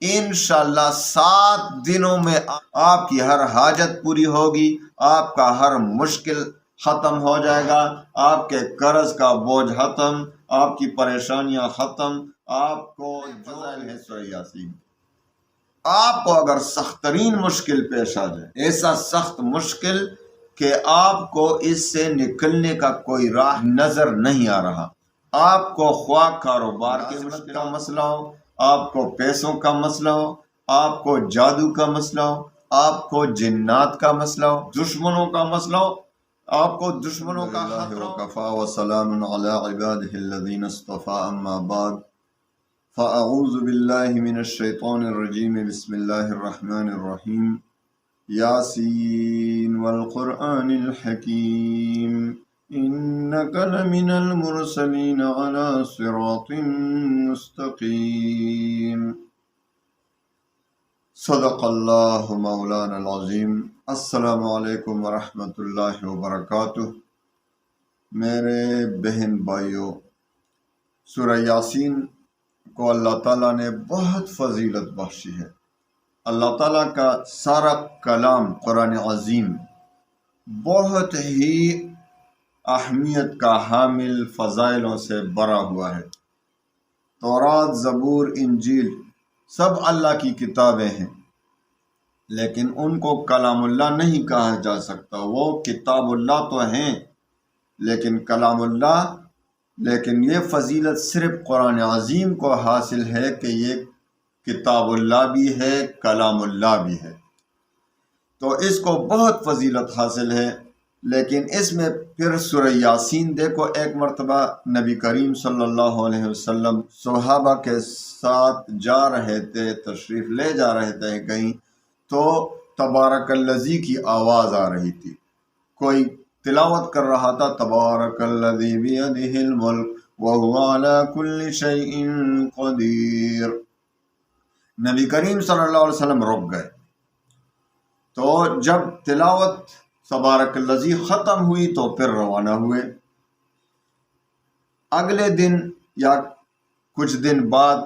انشاءاللہ 7 دنوں میں آپ کی ہر حاجت پوری ہوگی، آپ کا ہر مشکل ختم ہو جائے گا، آپ کے قرض کا بوجھ ختم، آپ کی پریشانیاں ختم۔ آپ کو جو ہے سورہ یاسین، آپ کو اگر سخت ترین مشکل پیش آ جائے، ایسا سخت مشکل کہ آپ کو اس سے نکلنے کا کوئی راہ نظر نہیں آ رہا، آپ کو خواہ کاروبار کے کا مسئلہ ہو، آپ کو پیسوں کا مسئلہ ہو، آپ کو جادو کا مسئلہ ہو، آپ کو جنات کا مسئلہ ہو، دشمنوں کا مسئلہ ہو، آپ کو دشمنوں کا خطرہ ہو۔ وَكَفَى وَسَلَامٌ عَلَىٰ عِبَادِهِ الَّذِينَ اصْطَفَىٰ أَمَّا بَعْدُ فَأَعُوذُ بِاللَّهِ مِنَ الشَّيْطَانِ الرَّجِيمِ بِسْمِ اللَّهِ الرَّحْمَٰنِ الرَّحِيمِ يَاسِينَ وَالْقُرْآنِ الْحَكِيمِ إِنَّكَ لَمِنَ الْمُرْسَلِينَ عَلَىٰ صِرَاطٍ مُّسْتَقِيمٍ۔ صدق اللہ مولانا العظیم۔ السلام علیکم ورحمۃ اللہ وبرکاتہ۔ میرے بہن بھائیوں، سورہ یاسین کو اللہ تعالیٰ نے بہت فضیلت بخشی ہے۔ اللہ تعالیٰ کا سارا کلام قرآن عظیم بہت ہی اہمیت کا حامل، فضائلوں سے بھرا ہوا ہے۔ تورات، زبور، انجیل سب اللہ کی کتابیں ہیں، لیکن ان کو کلام اللہ نہیں کہا جا سکتا۔ وہ کتاب اللہ تو ہیں لیکن کلام اللہ، لیکن یہ فضیلت صرف قرآن عظیم کو حاصل ہے کہ یہ کتاب اللہ بھی ہے، کلام اللہ بھی ہے، تو اس کو بہت فضیلت حاصل ہے۔ لیکن اس میں پھر سورہ یاسین دیکھو، ایک مرتبہ نبی کریم صلی اللہ علیہ وسلم صحابہ کے ساتھ جا رہے تھے، تشریف لے جا رہے تھے کہیں، تو تبارک الذی کی آواز آ رہی تھی، کوئی تلاوت کر رہا تھا، تبارک الذی بیدہ الملک وہو علی کل شیء قدیر۔ نبی کریم صلی اللہ علیہ وسلم رک گئے، تو جب تلاوت تبارک الذی ختم ہوئی تو پھر روانہ ہوئے۔ اگلے دن یا کچھ دن بعد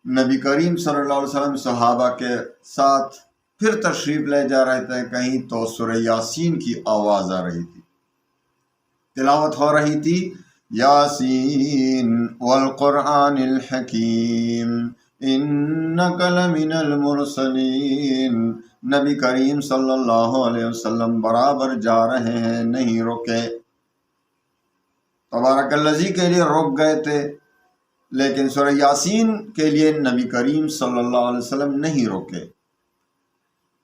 نبی کریم صلی اللہ علیہ وسلم صحابہ کے ساتھ پھر تشریف لے جا رہے تھے کہیں، تو سورہ یاسین کی آواز آ رہی تھی، تلاوت ہو رہی تھی، یاسین والقرآن الحکیم انک لمن المرسلین۔ نبی کریم صلی اللہ علیہ وسلم برابر جا رہے ہیں، نہیں رکے۔ تبارک الذی کے لیے رک گئے تھے، لیکن سورہ یاسین کے لیے نبی کریم صلی اللہ علیہ وسلم نہیں رکے۔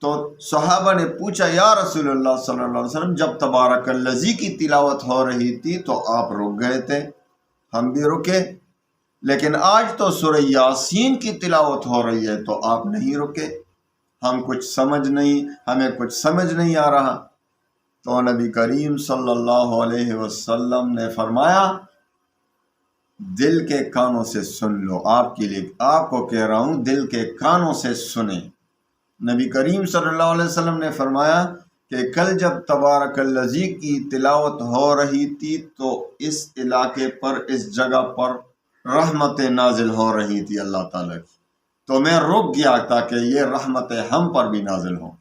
تو صحابہ نے پوچھا، یا رسول اللہ صلی اللہ علیہ وسلم، جب تبارک الذی کی تلاوت ہو رہی تھی تو آپ رک گئے تھے، ہم بھی رکے، لیکن آج تو سورہ یاسین کی تلاوت ہو رہی ہے تو آپ نہیں رکے، ہمیں کچھ سمجھ نہیں آ رہا۔ تو نبی کریم صلی اللہ علیہ وسلم نے فرمایا، دل کے کانوں سے سن لو، آپ کو کہہ رہا ہوں، دل کے کانوں سے سنیں۔ نبی کریم صلی اللہ علیہ وسلم نے فرمایا کہ کل جب تبارک الذی کی تلاوت ہو رہی تھی تو اس علاقے پر، اس جگہ پر رحمتیں نازل ہو رہی تھی اللہ تعالیٰ کی، تو میں رک گیا تاکہ یہ رحمتیں ہم پر بھی نازل ہوں۔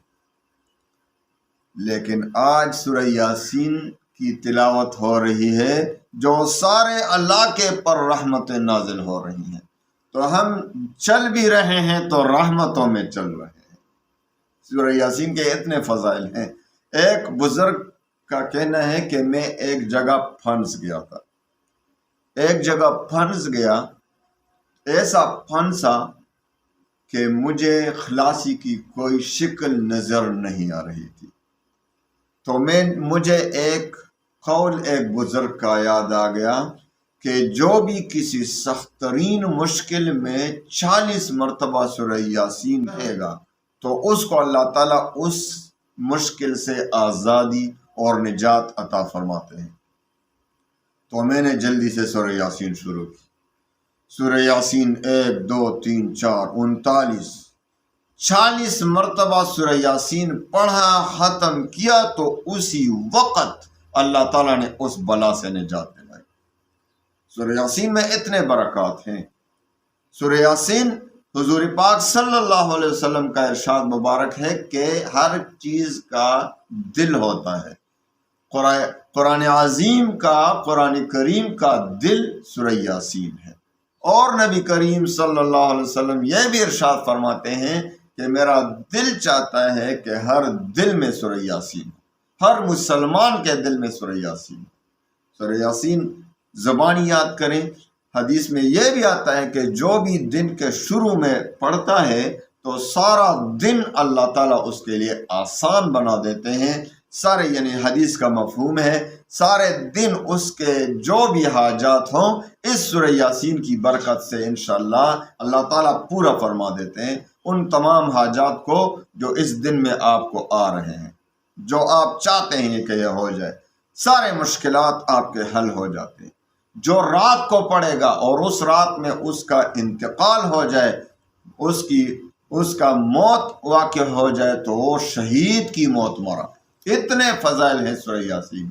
لیکن آج سورہ یاسین کی تلاوت ہو رہی ہے جو سارے علاقے پر رحمتیں نازل ہو رہی ہیں، تو ہم چل بھی رہے ہیں تو رحمتوں میں چل رہے ہیں۔ سورہ یاسین کے اتنے فضائل ہیں۔ ایک بزرگ کا کہنا ہے کہ میں ایک جگہ پھنس گیا تھا، ایسا پھنسا کہ مجھے خلاصی کی کوئی شکل نظر نہیں آ رہی تھی، تو مجھے ایک بزرگ کا یاد آ گیا کہ جو بھی کسی سخت ترین مشکل میں 40 مرتبہ سورہ یاسین کہے گا تو اس کو اللہ تعالیٰ اس مشکل سے آزادی اور نجات عطا فرماتے ہیں۔ تو میں نے جلدی سے سورہ یاسین شروع کی۔ سورہ یاسین 1 2 3 4 40 مرتبہ سورہ یاسین پڑھا، ختم کیا تو اسی وقت اللہ تعالیٰ نے اس بلا سے نجات دلائی۔ سورہ یاسین میں اتنے برکات ہیں۔ سورہ یاسین حضور پاک صلی اللہ علیہ وسلم کا ارشاد مبارک ہے کہ ہر چیز کا دل ہوتا ہے۔ قرآن عظیم کا، قرآن کریم کا دل سورہ یاسین ہے۔ اور نبی کریم صلی اللہ علیہ وسلم یہ بھی ارشاد فرماتے ہیں کہ میرا دل چاہتا ہے کہ ہر دل میں سورہ یاسین ہو، ہر مسلمان کے دل میں سورہ یاسین ہو۔ سورہ یاسین زبانی یاد کریں۔ حدیث میں یہ بھی آتا ہے کہ جو بھی دن کے شروع میں پڑھتا ہے تو سارا دن اللہ تعالیٰ اس کے لیے آسان بنا دیتے ہیں۔ سارے یعنی حدیث کا مفہوم ہے سارے دن اس کے جو بھی حاجات ہوں اس سورہ یاسین کی برکت سے انشاءاللہ اللہ تعالیٰ پورا فرما دیتے ہیں ان تمام حاجات کو جو اس دن میں آپ کو آ رہے ہیں، جو آپ چاہتے ہیں کہ یہ ہو جائے، سارے مشکلات آپ کے حل ہو جاتے ہیں۔ جو رات کو پڑے گا اور اس رات میں اس کا انتقال ہو جائے، اس کا موت واقع ہو جائے تو وہ شہید کی موت مرا۔ اتنے فضائل ہیں سورہ یاسین۔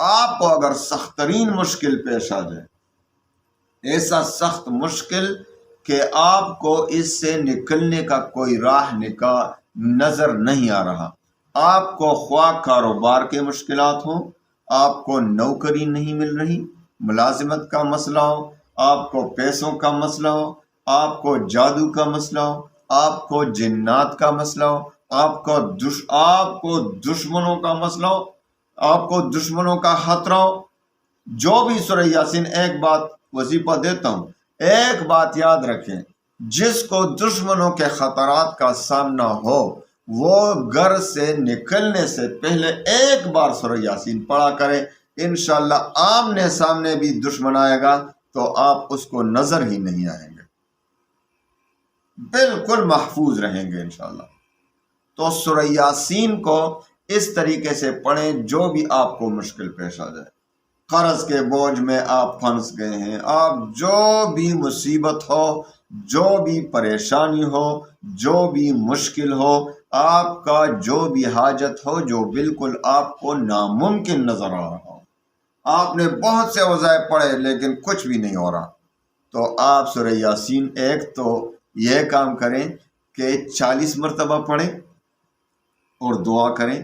آپ کو اگر سخت ترین مشکل پیش آ جائے، ایسا سخت مشکل کہ آپ کو اس سے نکلنے کا کوئی راہ نظر نہیں آ رہا، آپ کو خواہ کاروبار کے مشکلات ہوں، آپ کو نوکری نہیں مل رہی، ملازمت کا مسئلہ ہو، آپ کو پیسوں کا مسئلہ ہو، آپ کو جادو کا مسئلہ ہو، آپ کو جنات کا مسئلہ ہو، آپ کو دشمنوں کا مسئلہ ہو، آپ کو دشمنوں کا خطرہ ہو، جو بھی سورہ یاسین، ایک بات وظیفہ دیتا ہوں، ایک بات یاد رکھیں، جس کو دشمنوں کے خطرات کا سامنا ہو وہ گھر سے نکلنے سے پہلے ایک بار سورہ یاسین پڑھا کرے، انشاءاللہ آمنے سامنے بھی دشمن آئے گا تو آپ اس کو نظر ہی نہیں آئیں گے، بالکل محفوظ رہیں گے انشاءاللہ۔ تو سورہ یاسین کو اس طریقے سے پڑھیں جو بھی آپ کو مشکل پیش آ جائے، قرض کے بوجھ میں آپ پھنس گئے ہیں، آپ جو بھی مصیبت ہو، جو بھی پریشانی ہو، جو بھی مشکل ہو، آپ کا جو بھی حاجت ہو جو بالکل آپ کو ناممکن نظر آ رہا ہو، آپ نے بہت سے وظائف پڑھے لیکن کچھ بھی نہیں ہو رہا، تو آپ سورہ یاسین ایک تو یہ کام کریں کہ 40 مرتبہ پڑھیں اور دعا کریں،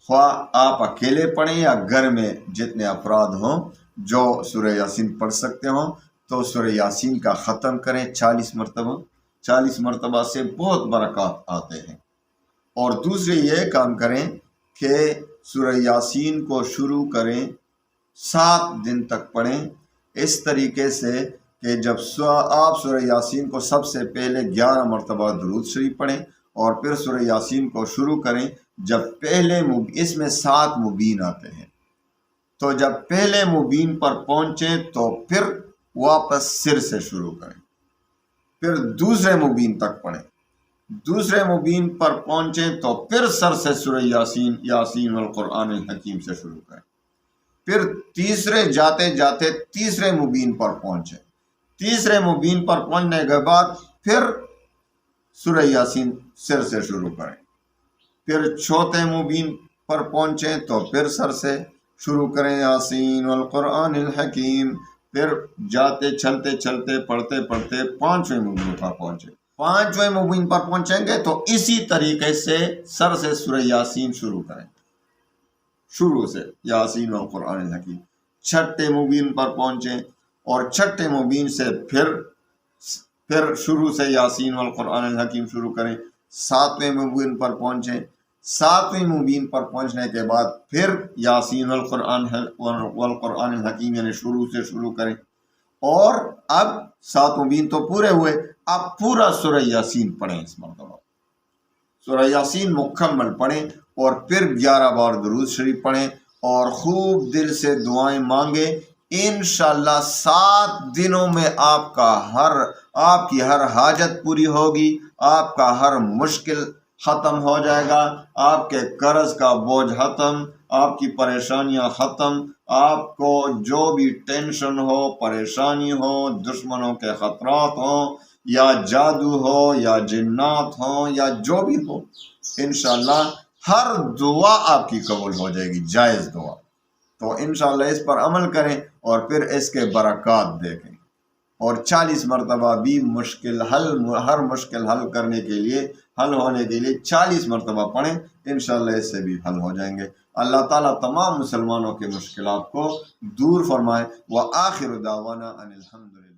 خواہ آپ اکیلے پڑھیں یا گھر میں جتنے افراد ہوں جو سورہ یاسین پڑھ سکتے ہوں تو سورہ یاسین کا ختم کریں 40 مرتبہ۔ 40 مرتبہ سے بہت برکات آتے ہیں۔ اور دوسرے یہ کام کریں کہ سورہ یاسین کو شروع کریں 7 دن تک پڑھیں، اس طریقے سے کہ جب آپ سورہ یاسین کو سب سے پہلے 11 مرتبہ درود شریف پڑھیں اور پھر سورہ یاسین کو شروع کریں، جب پہلے اس میں 7 مبین آتے ہیں، تو جب پہلے مبین پر پہنچیں تو پھر واپس سر سے شروع کریں، پھر دوسرے مبین تک پڑھیں، دوسرے مبین پر پہنچیں تو پھر سر سے سورہ یاسین والقرآن الحکیم سے شروع کریں، پھر تیسرے جاتے جاتے تیسرے مبین پر پہنچیں، تیسرے مبین پر پہنچنے کے بعد پھر سورہ یاسین سر سے شروع کریں، پھر چوتھے مبین پر پہنچیں تو پھر سر سے شروع کریں یاسین والقرآن الحکیم، پھر جاتے چلتے چلتے پڑھتے پڑھتے 5ویں مبین پر پہنچیں، 5ویں مبین پر پہنچیں گے تو اسی طریقے سے سر سے سورہ یاسین شروع کریں، شروع سے یاسین والقرآن الحکیم، 6ٹھے مبین پر پہنچیں اور 6ٹھے مبین سے پھر شروع سے یاسین والقرآن الحکیم شروع کریں، 7ویں مبین پر پہنچیں، 7ویں مبین پر پہنچنے کے بعد پھر یاسین والقرآن الحکیم یعنی شروع سے شروع کریں، اور اب 7 مبین تو پورے ہوئے، اب پورا سورہ یاسین پڑھیں، اس مرتبہ سورہ یاسین مکمل پڑھیں اور پھر 11 بار درود شریف پڑھیں اور خوب دل سے دعائیں مانگیں، انشاءاللہ 7 دنوں میں آپ کی ہر حاجت پوری ہوگی، آپ کا ہر مشکل ختم ہو جائے گا، آپ کے قرض کا بوجھ ختم، آپ کی پریشانیاں ختم، آپ کو جو بھی ٹینشن ہو، پریشانی ہو، دشمنوں کے خطرات ہوں یا جادو ہو یا جنات ہوں یا جو بھی ہو، انشاءاللہ ہر دعا آپ کی قبول ہو جائے گی، جائز دعا۔ تو انشاءاللہ اس پر عمل کریں اور پھر اس کے برکات دیکھیں، اور 40 مرتبہ بھی ہر مشکل حل کرنے کے لیے، حل ہونے کے لیے 40 مرتبہ پڑھیں، انشاءاللہ اس سے بھی حل ہو جائیں گے۔ اللہ تعالیٰ تمام مسلمانوں کے مشکلات کو دور فرمائے۔ وآخر دعوانا ان الحمدللہ۔